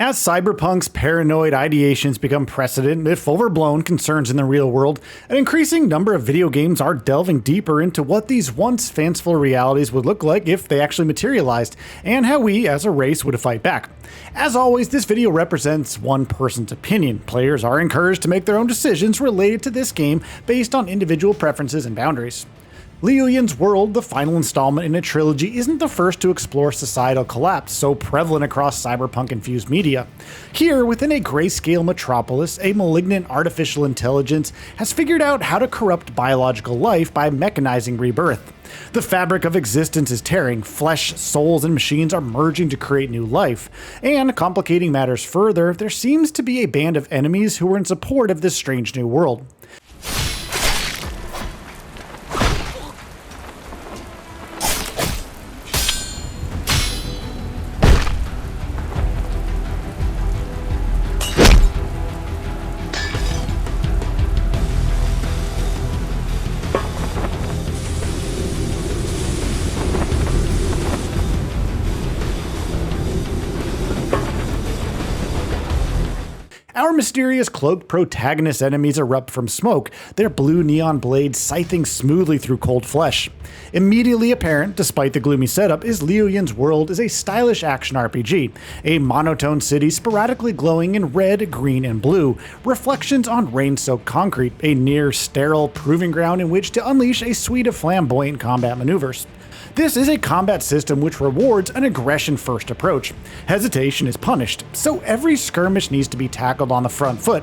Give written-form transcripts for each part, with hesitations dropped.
As cyberpunk's paranoid ideations become precedent, if overblown, concerns in the real world, an increasing number of video games are delving deeper into what these once fanciful realities would look like if they actually materialized, and how we, as a race, would fight back. As always, this video represents one person's opinion. Players are encouraged to make their own decisions related to this game based on individual preferences and boundaries. Liuyin's World, the final installment in a trilogy, isn't the first to explore societal collapse so prevalent across cyberpunk-infused media. Here, within a grayscale metropolis, a malignant artificial intelligence has figured out how to corrupt biological life by mechanizing rebirth. The fabric of existence is tearing, flesh, souls, and machines are merging to create new life. And, complicating matters further, there seems to be a band of enemies who are in support of this strange new world. Our mysterious cloaked protagonist enemies erupt from smoke, their blue neon blades scything smoothly through cold flesh. Immediately apparent, despite the gloomy setup, is Liuyin's World is a stylish action RPG, a monotone city sporadically glowing in red, green, and blue, reflections on rain-soaked concrete, a near-sterile proving ground in which to unleash a suite of flamboyant combat maneuvers. This is a combat system which rewards an aggression-first approach. Hesitation is punished, so every skirmish needs to be tackled on the front foot.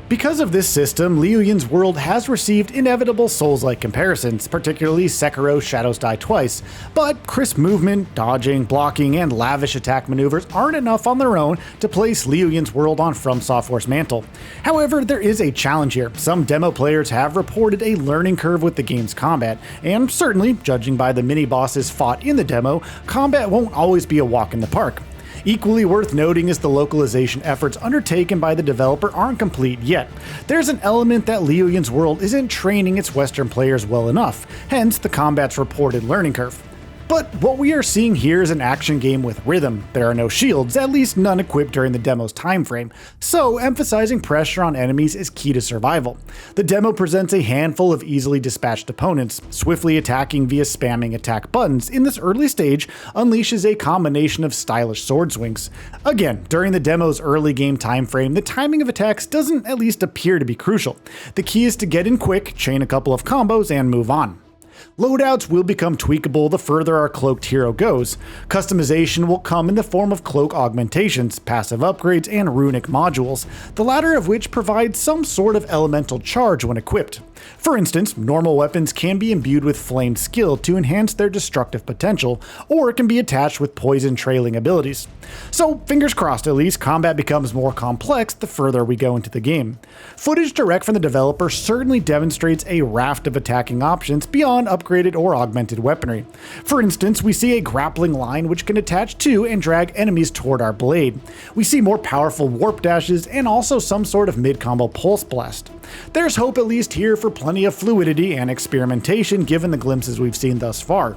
Because of this system, Liuyin's World has received inevitable Souls-like comparisons, particularly Sekiro's Shadows Die Twice, but crisp movement, dodging, blocking, and lavish attack maneuvers aren't enough on their own to place Liuyin's World on From Software's mantle. However, there is a challenge here. Some demo players have reported a learning curve with the game's combat, and certainly, judging by the mini-bosses fought in the demo, combat won't always be a walk in the park. Equally worth noting is the localization efforts undertaken by the developer aren't complete yet. There's an element that Liuyin's World isn't training its Western players well enough, hence the combat's reported learning curve. But what we are seeing here is an action game with rhythm. There are no shields, at least none equipped during the demo's time frame, so emphasizing pressure on enemies is key to survival. The demo presents a handful of easily dispatched opponents. Swiftly attacking via spamming attack buttons in this early stage unleashes a combination of stylish sword swings. Again, during the demo's early game time frame, the timing of attacks doesn't at least appear to be crucial. The key is to get in quick, chain a couple of combos, and move on. Loadouts will become tweakable the further our cloaked hero goes. Customization will come in the form of cloak augmentations, passive upgrades, and runic modules, the latter of which provide some sort of elemental charge when equipped. For instance, normal weapons can be imbued with flame skill to enhance their destructive potential, or it can be attached with poison trailing abilities. So, fingers crossed, at least combat becomes more complex the further we go into the game. Footage direct from the developer certainly demonstrates a raft of attacking options beyond upgraded or augmented weaponry. For instance, we see a grappling line which can attach to and drag enemies toward our blade. We see more powerful warp dashes and also some sort of mid-combo pulse blast. There's hope at least here for plenty of fluidity and experimentation given the glimpses we've seen thus far.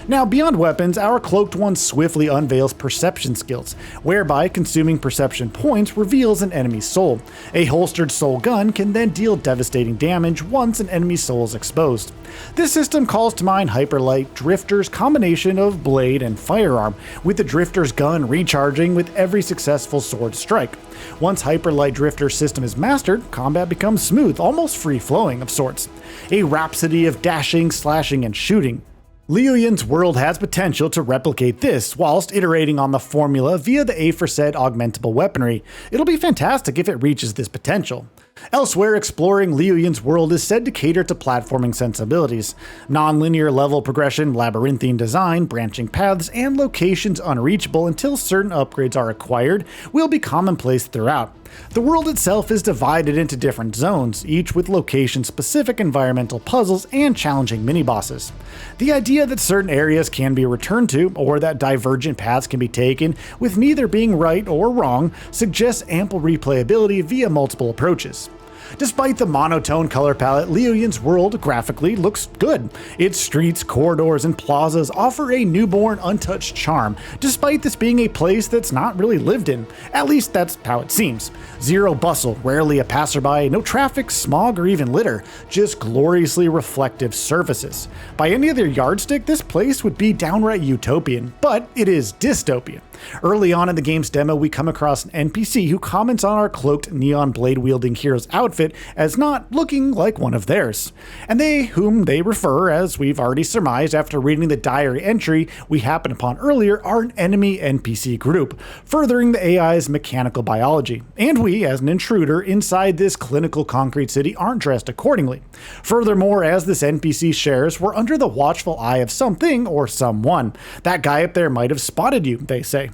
Now, beyond weapons, our Cloaked One swiftly unveils perception skills, whereby consuming perception points reveals an enemy's soul. A holstered soul gun can then deal devastating damage once an enemy's soul is exposed. This system calls to mind Hyperlight Drifter's combination of blade and firearm, with the Drifter's gun recharging with every successful sword strike. Once Hyperlight Drifter's system is mastered, combat becomes smooth, almost free-flowing of sorts. A rhapsody of dashing, slashing, and shooting. Liuyin's World has potential to replicate this, whilst iterating on the formula via the aforesaid augmentable weaponry. It'll be fantastic if it reaches this potential. Elsewhere, exploring Liuyin's World is said to cater to platforming sensibilities. Non-linear level progression, labyrinthine design, branching paths, and locations unreachable until certain upgrades are acquired will be commonplace throughout. The world itself is divided into different zones, each with location-specific environmental puzzles and challenging mini-bosses. The idea that certain areas can be returned to, or that divergent paths can be taken, with neither being right or wrong, suggests ample replayability via multiple approaches. Despite the monotone color palette, Liuyin's world graphically looks good. Its streets, corridors, and plazas offer a newborn, untouched charm, despite this being a place that's not really lived in. At least that's how it seems. Zero bustle, rarely a passerby, no traffic, smog, or even litter, just gloriously reflective surfaces. By any other yardstick, this place would be downright utopian, but it is dystopian. Early on in the game's demo, we come across an NPC who comments on our cloaked neon blade-wielding hero's outfit as not looking like one of theirs. And they, whom they refer, as we've already surmised after reading the diary entry we happened upon earlier, are an enemy NPC group, furthering the AI's mechanical biology. And we, as an intruder inside this clinical concrete city, aren't dressed accordingly. Furthermore, as this NPC shares, we're under the watchful eye of something or someone. That guy up there might have spotted you, they say.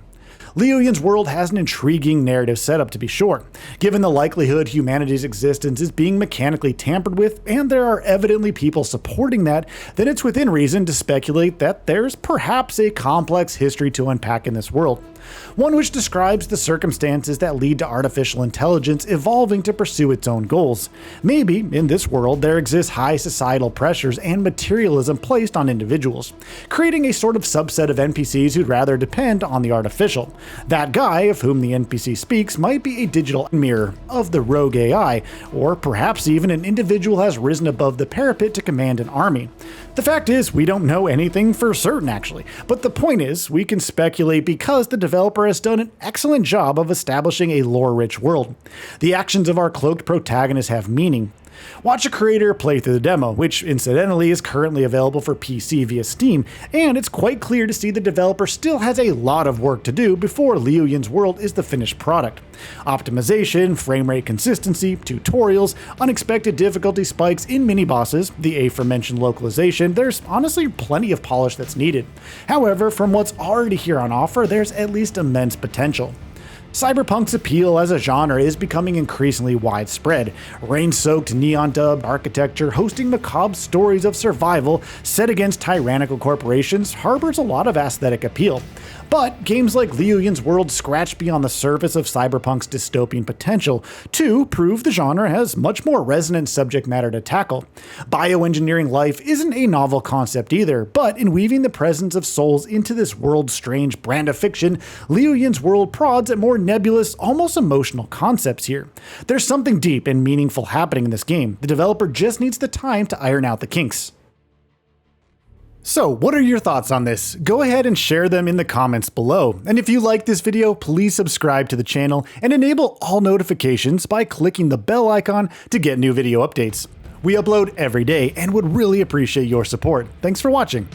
Liuyin's world has an intriguing narrative setup, to be sure. Given the likelihood humanity's existence is being mechanically tampered with, and there are evidently people supporting that, then it's within reason to speculate that there's perhaps a complex history to unpack in this world. One which describes the circumstances that lead to artificial intelligence evolving to pursue its own goals. Maybe, in this world, there exists high societal pressures and materialism placed on individuals, creating a sort of subset of NPCs who'd rather depend on the artificial. That guy, of whom the NPC speaks, might be a digital mirror of the rogue AI, or perhaps even an individual has risen above the parapet to command an army. The fact is, we don't know anything for certain, actually, but the point is, we can speculate because the developer has done an excellent job of establishing a lore-rich world. The actions of our cloaked protagonist have meaning. Watch a creator play through the demo, which incidentally is currently available for PC via Steam, and it's quite clear to see the developer still has a lot of work to do before Liuyin's world is the finished product. Optimization, frame rate consistency, tutorials, unexpected difficulty spikes in mini-bosses, the aforementioned localization, there's honestly plenty of polish that's needed. However, from what's already here on offer, there's at least immense potential. Cyberpunk's appeal as a genre is becoming increasingly widespread. Rain-soaked, neon-dubbed architecture hosting macabre stories of survival set against tyrannical corporations harbors a lot of aesthetic appeal. But games like Liuyin's world scratch beyond the surface of Cyberpunk's dystopian potential to prove the genre has much more resonant subject matter to tackle. Bioengineering life isn't a novel concept either, but in weaving the presence of souls into this world's strange brand of fiction, Liuyin's world prods at more nebulous, almost emotional concepts here. There's something deep and meaningful happening in this game. The developer just needs the time to iron out the kinks. So, what are your thoughts on this? Go ahead and share them in the comments below. And if you like this video, please subscribe to the channel and enable all notifications by clicking the bell icon to get new video updates. We upload every day and would really appreciate your support. Thanks for watching.